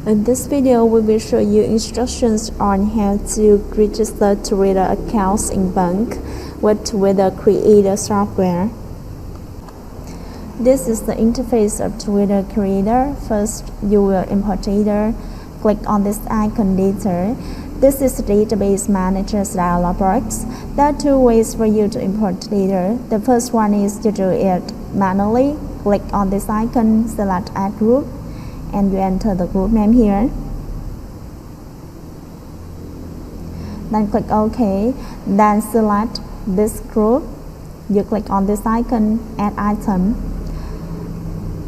In this video, we will show you instructions on how to register Twitter accounts in bank with Twitter Creator software. This is the interface of Twitter Creator. First, you will import data. Click on this icon data. This is the database manager's dialog box. There are two ways for you to import data. The first one is to do it manually. Click on this icon, select add group, and you enter the group name here. Then click OK. Then select this group. You click on this icon, add item.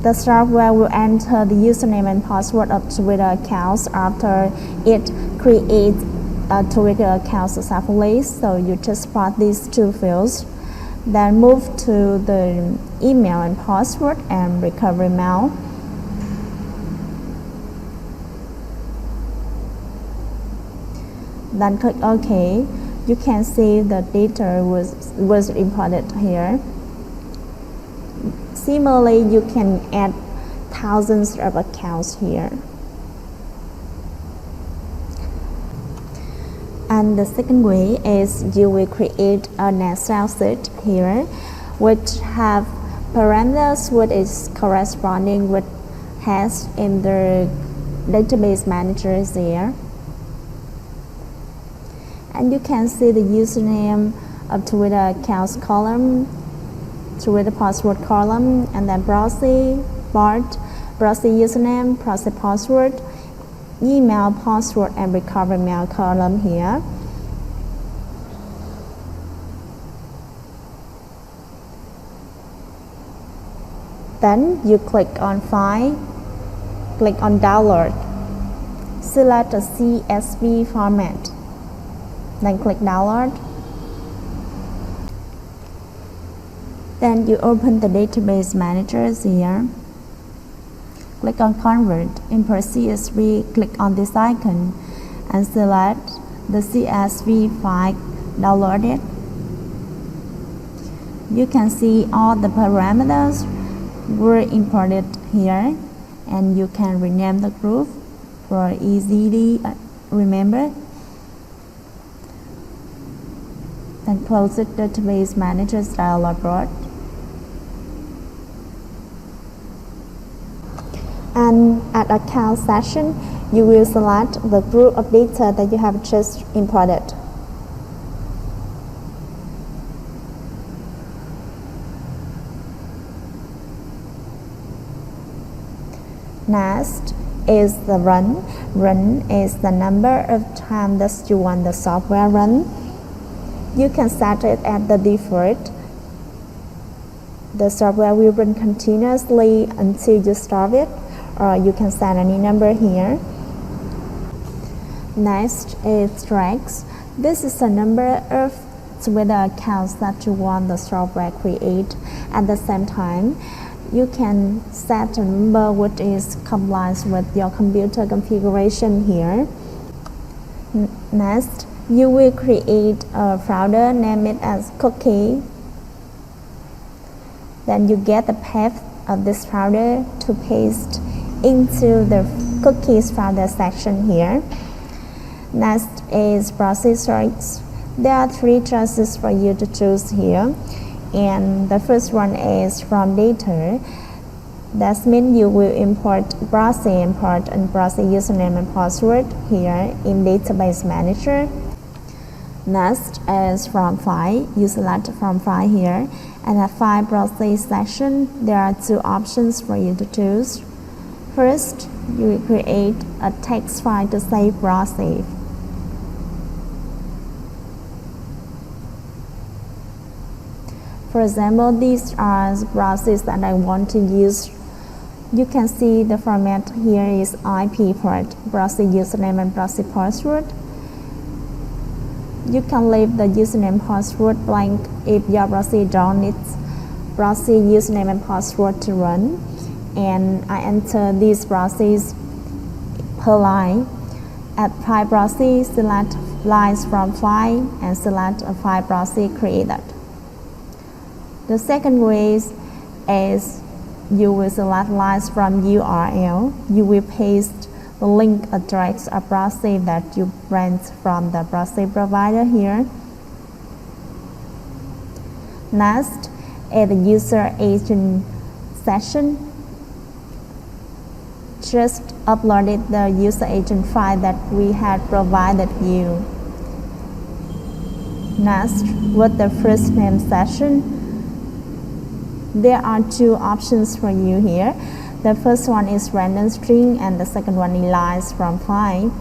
The software will enter the username and password of Twitter accounts after it creates a Twitter account successfully. So you just plot these two fields. Then move to the email and password and recovery mail. Then click OK. You can see the data was imported here. Similarly, you can add thousands of accounts here. And the second way is you will create an Excel sheet here, which have parameters which is corresponding with has in the database manager there. And you can see the username of Twitter accounts column, Twitter password column, and then proxy, proxy username, proxy password, email password, and recovery mail column here. Then you click on File, click on Download, select a CSV format, then click Download. Then you open the database manager here. Click on Convert, import CSV, click on this icon and select the CSV file downloaded. You can see all the parameters were imported here, and you can rename the group for easily remember. Then close the database manager's dialog box. And at account section, you will select the group of data that you have just imported. Next is the run. Run is the number of times that you want the software run. You can set it at the default. The software will run continuously until you stop it, or you can set any number here. Next is tracks. This is the number of Twitter accounts that you want the software create. At the same time, you can set a number which is compliant with your computer configuration here. Next, you will create a folder, name it as cookie. Then you get the path of this folder to paste into the cookies folder section here. Next is process choice. There are three choices for you to choose here, and the first one is from data. That means you will import proxy import and proxy username and password here in database manager. Next is from file. You select from file here, and at file proxy section there are two options for you to choose. First, you will create a text file to save proxy. For example, these are proxies that I want to use. You can see the format here is IP port, proxy username and proxy password. You can leave the username password blank if your proxy don't need proxy username and password to run. And I enter these proxies per line. At file proxy, select lines from file and select a file proxy created. The second way is you will select lines from URL. You will paste link address a proxy that you rent from the proxy provider here. Next is the user agent session. Just uploaded the user agent file that we had provided you. Next, with the first name session, there are two options for you here. The first one is random string and the second one is lines from file.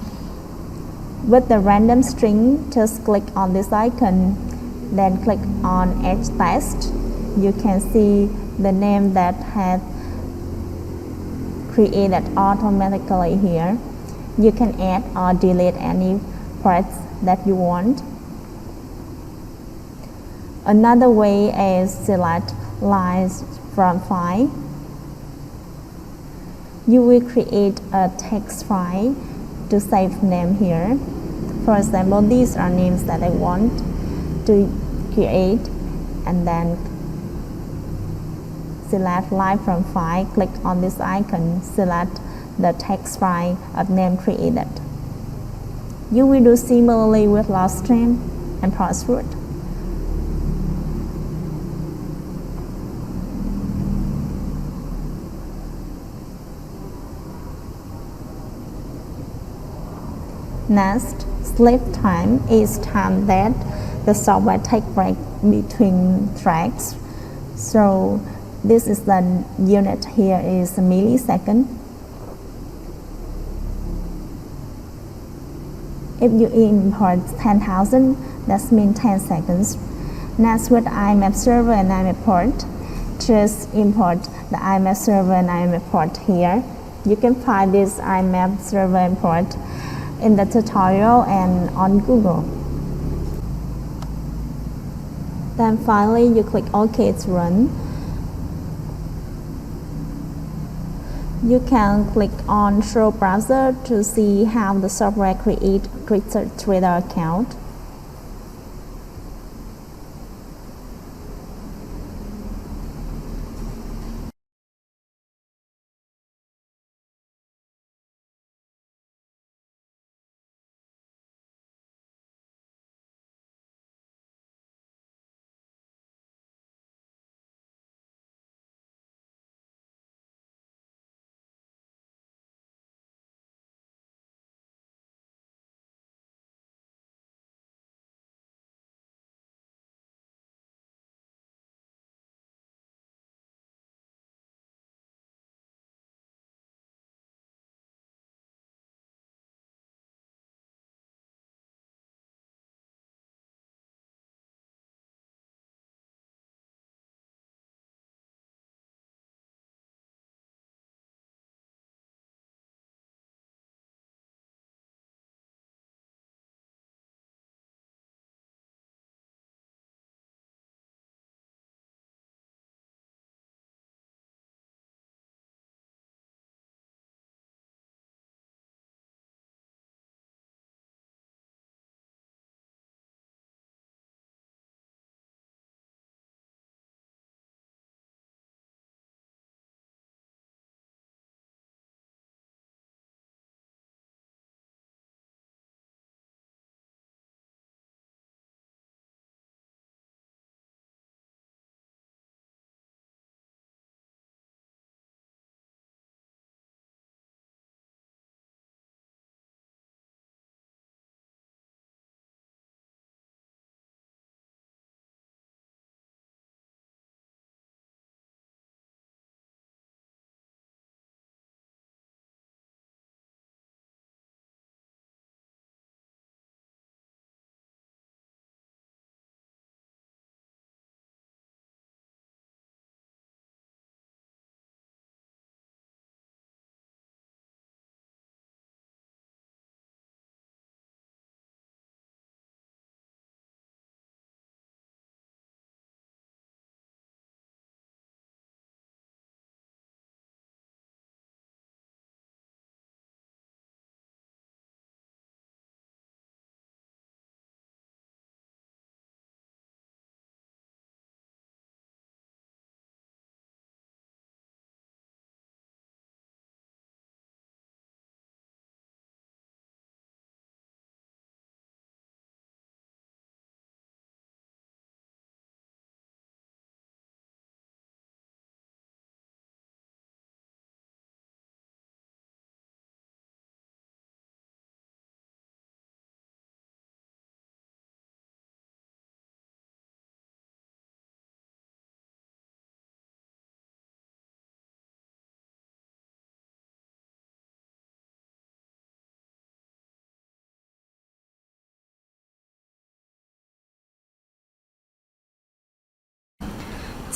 With the random string, just click on this icon, then click on Add Text. You can see the name that had created automatically here. You can add or delete any parts that you want. Another way is select lines from file. You will create a text file to save name here. For example, these are names that I want to create, and then select line from file, click on this icon, select the text file of name created. You will do similarly with last name and password. Next, sleep time is time that the software takes break between tracks. So this is the unit here is a millisecond. If you import 10,000, that means 10 seconds. Next, with IMAP server and IMAP port, just import the IMAP server and IMAP port here. You can find this IMAP server and port in the tutorial and on Google. Then finally, you click OK to run. You can click on Show Browser to see how the software creates a Twitter account.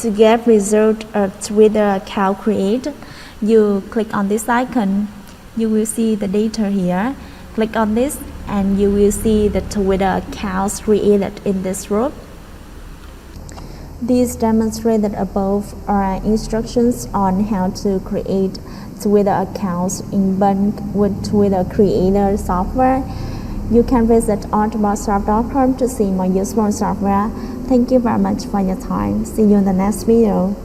To get result of Twitter account create, you click on this icon. You will see the data here. Click on this and you will see the Twitter accounts created in this group. These demonstrated above are instructions on how to create Twitter accounts in bulk with Twitter Creator software. You can visit autobotswap.com to see more useful software. Thank you very much for your time. See you in the next video.